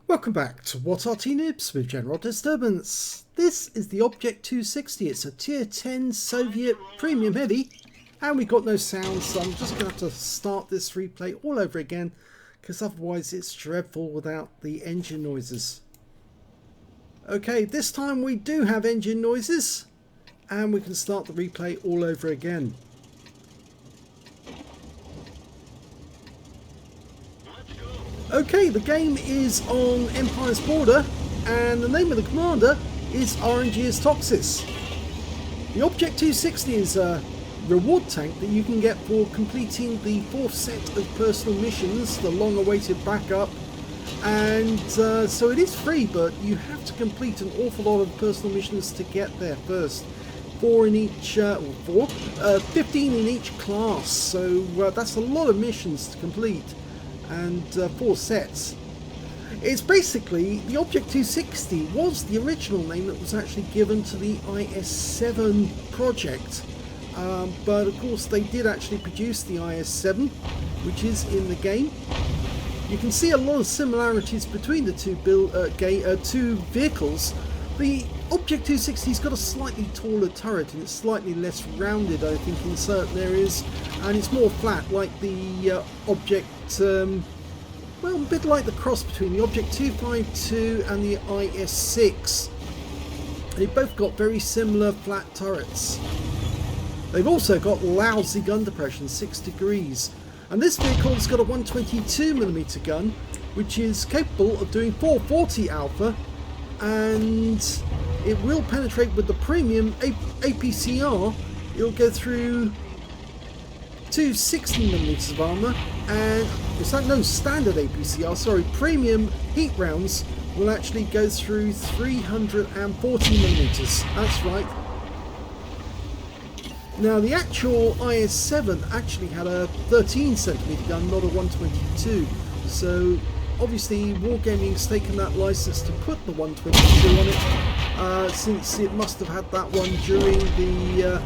Welcome back to What Arty Noobs with General Disturbance. This is the Object 260. It's a Tier 10 Soviet Premium Heavy, and we've got no sound, so I'm just going to have to start this replay all over again, because otherwise it's dreadful without the engine noises. Okay, this time we do have engine noises, and we can start the replay all over again. Okay, the game is on Empire's border, and the name of the commander is RNG's Toxis. The Object 260 is a reward tank that you can get for completing the 4th set of personal missions, the long-awaited backup, and so it is free, but you have to complete an awful lot of personal missions to get there first. 15 in each class, so that's a lot of missions to complete. And 4 sets. It's basically, the Object 260 was the original name that was actually given to the IS-7 project, but of course they did actually produce the IS-7, which is in the game. You can see a lot of similarities between the two vehicles. The Object 260's got a slightly taller turret and it's slightly less rounded, I think, in certain areas, and it's more flat, like the Object, well, a bit like the cross between the Object 252 and the IS-6. They've both got very similar flat turrets. They've also got lousy gun depression, 6 degrees, and this vehicle's got a 122mm gun, which is capable of doing 440 alpha, and it will penetrate with the premium APCR. It'll go through 260mm of armour, and it's like no standard APCR, sorry, premium heat rounds will actually go through 340mm. That's right. Now the actual IS-7 actually had a 13cm gun, not a 122, so obviously Wargaming's taken that license to put the 122 on it, since it must have had that one during the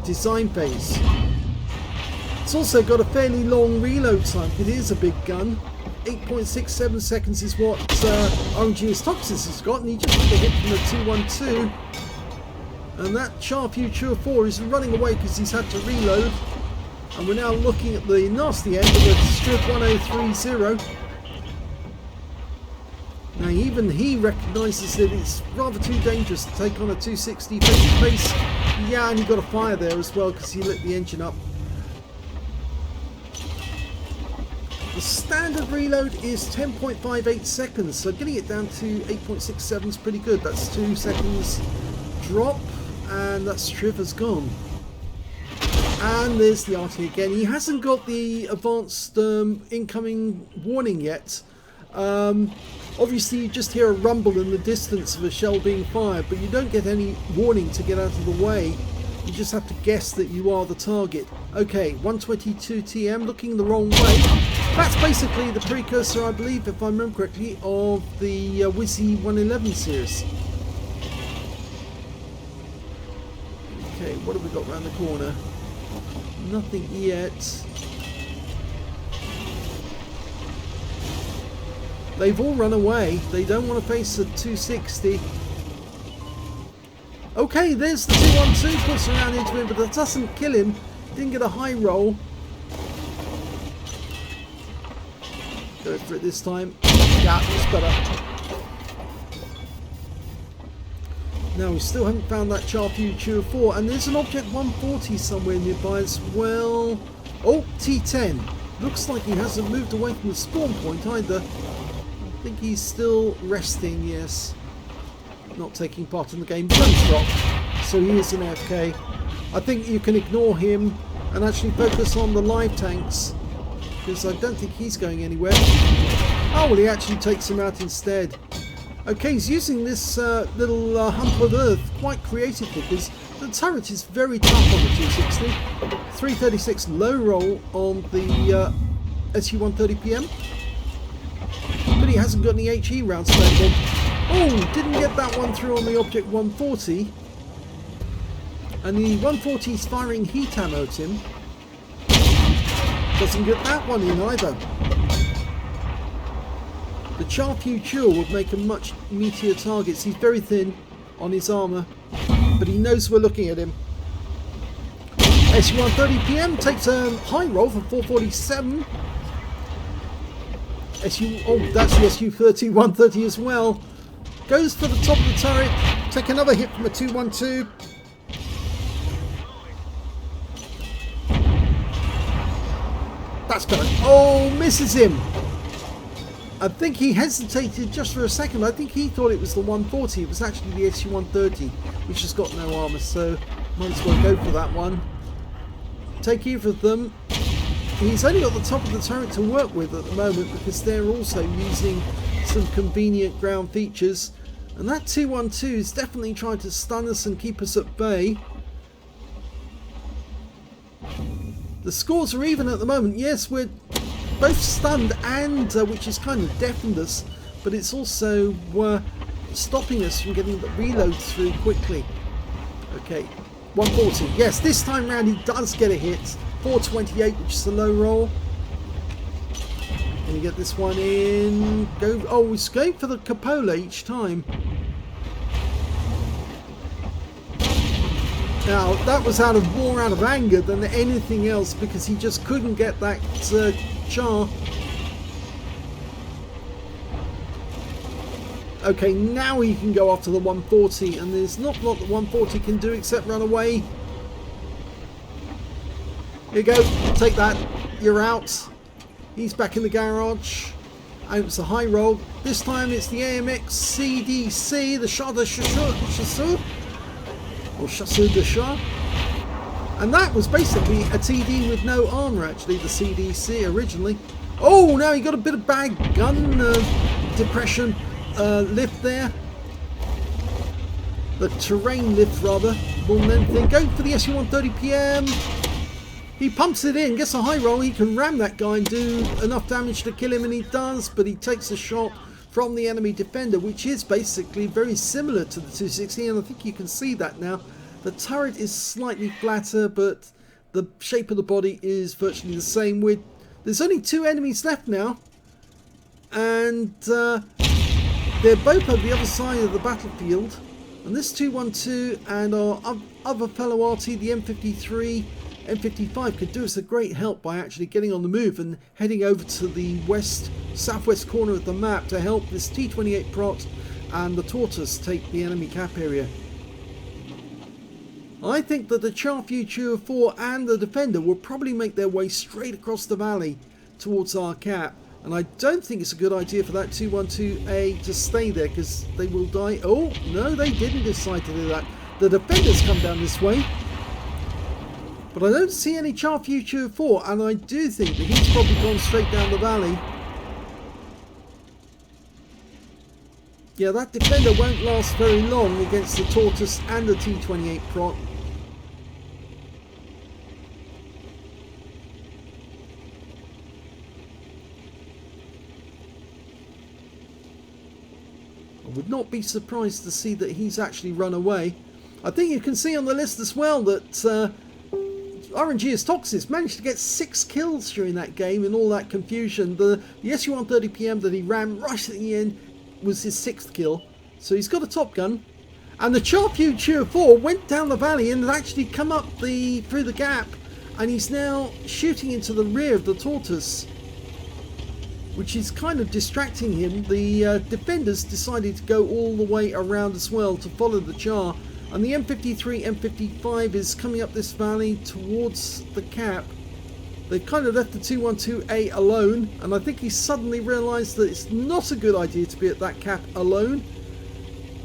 design phase. It's also got a fairly long reload time. It is a big gun. 8.67 seconds is what RNG's Toxis has got, and he just got a hit from the 212. And that Char Future 4 is running away because he's had to reload. And we're now looking at the nasty end of the Strip 1030. Now even he recognises that it's rather too dangerous to take on a 260 face to face. Yeah, and he got a fire there as well because he lit the engine up. The standard reload is 10.58 seconds, so getting it down to 8.67 is pretty good. That's 2 seconds drop, and that Striv has gone. And there's the Arty again. He hasn't got the advanced incoming warning yet. Obviously you just hear a rumble in the distance of a shell being fired, but you don't get any warning to get out of the way. You just have to guess that you are the target. Okay, 122 TM, looking the wrong way. That's basically the precursor, I believe, if I remember correctly, of the Wizzy 111 series. Okay, what have we got round the corner? Nothing yet. They've all run away. They don't want to face a 260. Okay, there's the 212, puts around into him, but that doesn't kill him. Didn't get a high roll. Go for it this time. Yeah, it's better. Now we still haven't found that Char Future 4, and there's an Object 140 somewhere nearby as well. Oh, T10. Looks like he hasn't moved away from the spawn point either. I think he's still resting, yes. Not taking part in the game. Guns dropped, so he is an AFK. I think you can ignore him and actually focus on the live tanks, because I don't think he's going anywhere. Oh, well, he actually takes him out instead. Okay, he's using this little hump of earth quite creatively, because the turret is very tough on the 260. 336 low roll on the SU-130PM. But he hasn't got any HE rounds available. Oh, didn't get that one through on the Object 140. And the 140 is firing heat ammo at him. Doesn't get that one in either. The Char Future would make a much meatier target. He's very thin on his armour, but he knows we're looking at him. SU-130PM takes a high roll for 447. Oh, that's the SU-130 as well. Goes for the top of the turret. Take another hit from a 212. That's better. Oh, misses him. I think he hesitated just for a second. I think he thought it was the 140. It was actually the SU-130, which has got no armour, so might as well go for that one. Take either of them. He's only got the top of the turret to work with at the moment because they're also using some convenient ground features. And that 212 is definitely trying to stun us and keep us at bay. The scores are even at the moment. Yes, we're both stunned and which is kind of deafened us, but it's also stopping us from getting the reload through quickly. Okay, 140. Yes, this time round he does get a hit. 428, which is a low roll. Can you get this one in? Go. Oh, he's going for the cupola each time. Now that was more out of anger than anything else because he just couldn't get that char. Okay, now he can go after the 140, and there's not a lot that 140 can do except run away. Here you go, take that, you're out. He's back in the garage. And it's a high roll. This time it's the AMX CDC, the Shah de Chasseur, or Chasseur de Shah. And that was basically a TD with no armour, actually, the CDC originally. Oh, now he got a bit of bad gun depression lift there. The terrain lift, rather, more than anything. Going for the SU-130PM. He pumps it in, gets a high roll. He can ram that guy and do enough damage to kill him, and he does, but he takes a shot from the enemy defender, which is basically very similar to the 260, and I think you can see that now. The turret is slightly flatter, but the shape of the body is virtually the same. There's only 2 enemies left now, and they're both on the other side of the battlefield. And this 212 and our other fellow Arty, the M53, M55, could do us a great help by actually getting on the move and heading over to the southwest corner of the map to help this T28 Prot and the Tortoise take the enemy cap area. I think that the Char Future 4 and the Defender will probably make their way straight across the valley towards our cap, and I don't think it's a good idea for that 212A to stay there because they will die. Oh no, they didn't decide to do that. The Defenders come down this way. But I don't see any Char Future 4, and I do think that he's probably gone straight down the valley. Yeah, that Defender won't last very long against the Tortoise and the T28 Prot. I would not be surprised to see that he's actually run away. I think you can see on the list as well that RNG as Toxis managed to get 6 kills during that game in all that confusion. The SU-130PM that he ran right at the end was his 6th kill, so he's got a top gun. And the Char Future 4 went down the valley and had actually come up through the gap, and he's now shooting into the rear of the Tortoise, which is kind of distracting him. The Defenders decided to go all the way around as well to follow the Char. And the M53, M55 is coming up this valley towards the cap. They've kind of left the 212A alone, and I think he suddenly realised that it's not a good idea to be at that cap alone.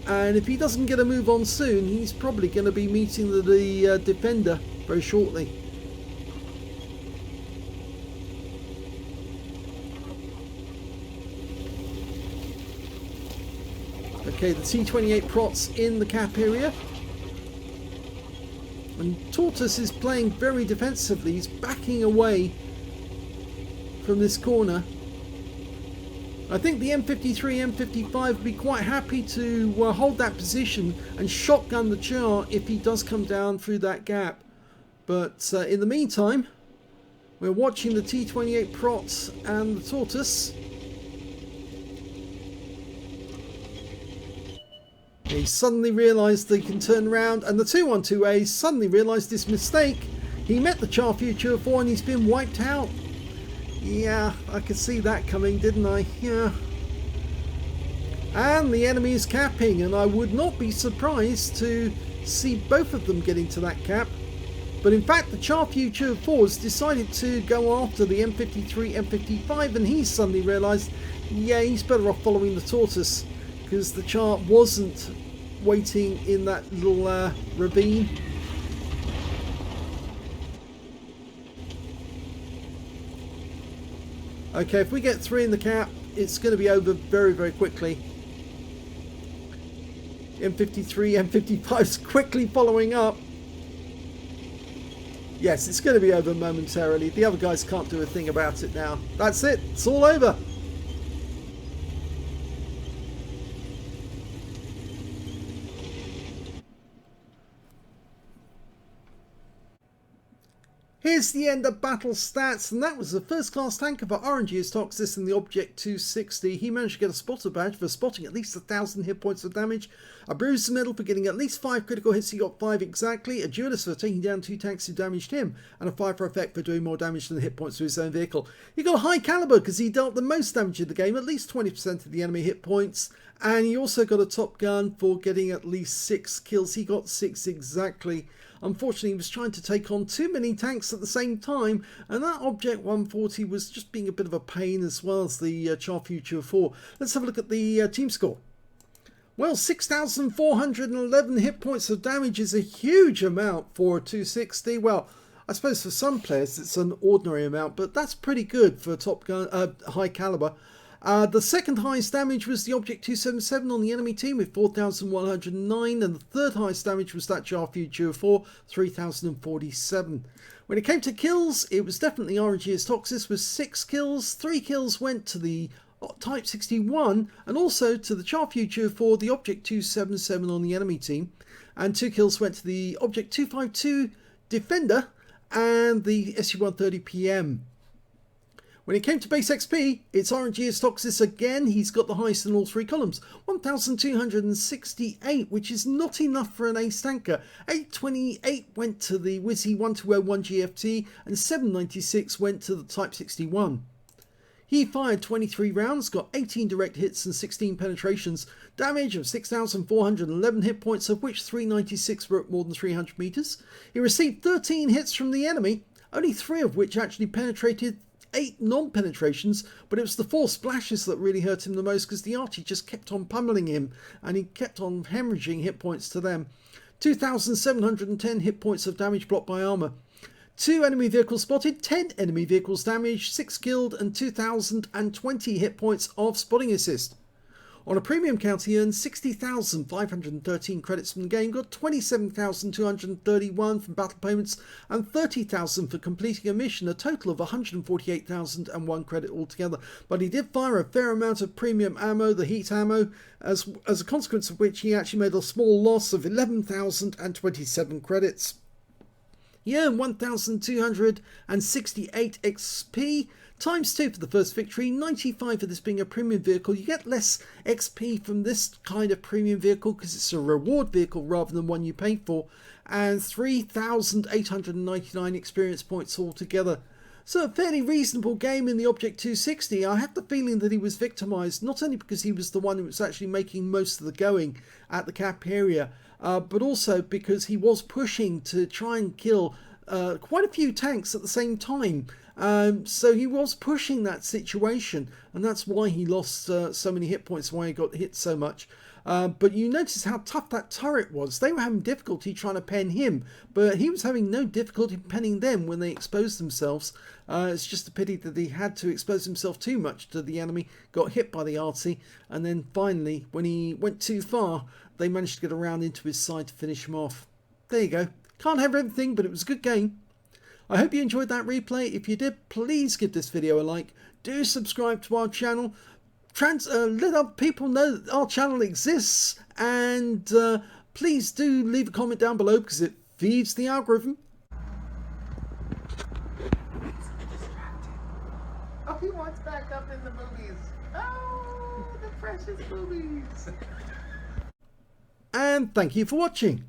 And if he doesn't get a move on soon, he's probably going to be meeting the Defender very shortly. Okay, the T28 Prot's in the cap area. And Tortoise is playing very defensively. He's backing away from this corner. I think the M53, M55 would be quite happy to hold that position and shotgun the Char if he does come down through that gap. But in the meantime, we're watching the T28 Prot and the Tortoise. He suddenly realised they can turn around, and the 212A suddenly realised his mistake. He met the Char Future 4 and he's been wiped out. Yeah, I could see that coming, didn't I? Yeah. And the enemy is capping, and I would not be surprised to see both of them getting to that cap. But in fact, the Char Future 4 has decided to go after the M53, M55, and he's suddenly realised, yeah, he's better off following the tortoise, because the Char wasn't waiting in that little ravine. Okay, if we get 3 in the cap, it's going to be over very, very quickly. M53, M55's quickly following up. Yes, it's going to be over momentarily. The other guys can't do a thing about it now. That's it. It's all over. Here's the end of battle stats, and that was the first class tanker for RNG's Toxis in the Object 260. He managed to get a spotter badge for spotting at least 1,000 hit points of damage, a bruiser medal for getting at least 5 critical hits, he got 5 exactly, a duelist for taking down 2 tanks who damaged him, and a 5 for effect for doing more damage than the hit points to his own vehicle. He got a high caliber because he dealt the most damage in the game, at least 20% of the enemy hit points, and he also got a top gun for getting at least 6 kills. He got 6 exactly. Unfortunately, he was trying to take on too many tanks at the same time, and that Object 140 was just being a bit of a pain, as well as the Char Future 4. Let's have a look at the team score. Well, 6,411 hit points of damage is a huge amount for a 260. Well, I suppose for some players it's an ordinary amount, but that's pretty good for top gun, high caliber. The second highest damage was the Object 277 on the enemy team with 4,109, and the third highest damage was that Char Future 4, 3,047. When it came to kills, it was definitely RNG's Toxis with 6 kills. 3 kills went to the Type 61 and also to the Char Future 4, the Object 277 on the enemy team, and 2 kills went to the Object 252 Defender and the SU-130 PM. When it came to base XP, it's RNG's Toxis again. He's got the highest in all 3 columns, 1,268, which is not enough for an ace tanker. 828 went to the Wizzy 1201 GFT, and 796 went to the Type 61. He fired 23 rounds, got 18 direct hits and 16 penetrations, damage of 6,411 hit points, of which 396 were at more than 300 meters. He received 13 hits from the enemy, only 3 of which actually penetrated, 8 non-penetrations, but it was the 4 splashes that really hurt him the most, because the Arty just kept on pummeling him and he kept on hemorrhaging hit points to them. 2,710 hit points of damage blocked by armor. 2 enemy vehicles spotted, 10 enemy vehicles damaged, 6 killed, and 2,020 hit points of spotting assist. On a premium count, he earned 60,513 credits from the game, got 27,231 from battle payments, and 30,000 for completing a mission, a total of 148,001 credit altogether. But he did fire a fair amount of premium ammo, the heat ammo, as a consequence of which he actually made a small loss of 11,027 credits. He earned 1,268 XP, times 2 for the first victory, 95 for this being a premium vehicle. You get less XP from this kind of premium vehicle because it's a reward vehicle rather than one you pay for, and 3,899 experience points altogether. So a fairly reasonable game in the Object 260. I have the feeling that he was victimised, not only because he was the one who was actually making most of the going at the cap area, but also because he was pushing to try and kill quite a few tanks at the same time. So he was pushing that situation, and that's why he lost so many hit points, why he got hit so much. But you notice how tough that turret was. They were having difficulty trying to pen him, but he was having no difficulty penning them when they exposed themselves. It's just a pity that he had to expose himself too much to the enemy, got hit by the Arty, and then finally, when he went too far, they managed to get around into his side to finish him off. There you go. Can't have everything, but it was a good game. I hope you enjoyed that replay. If you did, please give this video a like. Do subscribe to our channel. Let other people know that our channel exists, and please do leave a comment down below because it feeds the algorithm. Oh, he wants back up in the movies. Oh, the precious movies. and thank you for watching.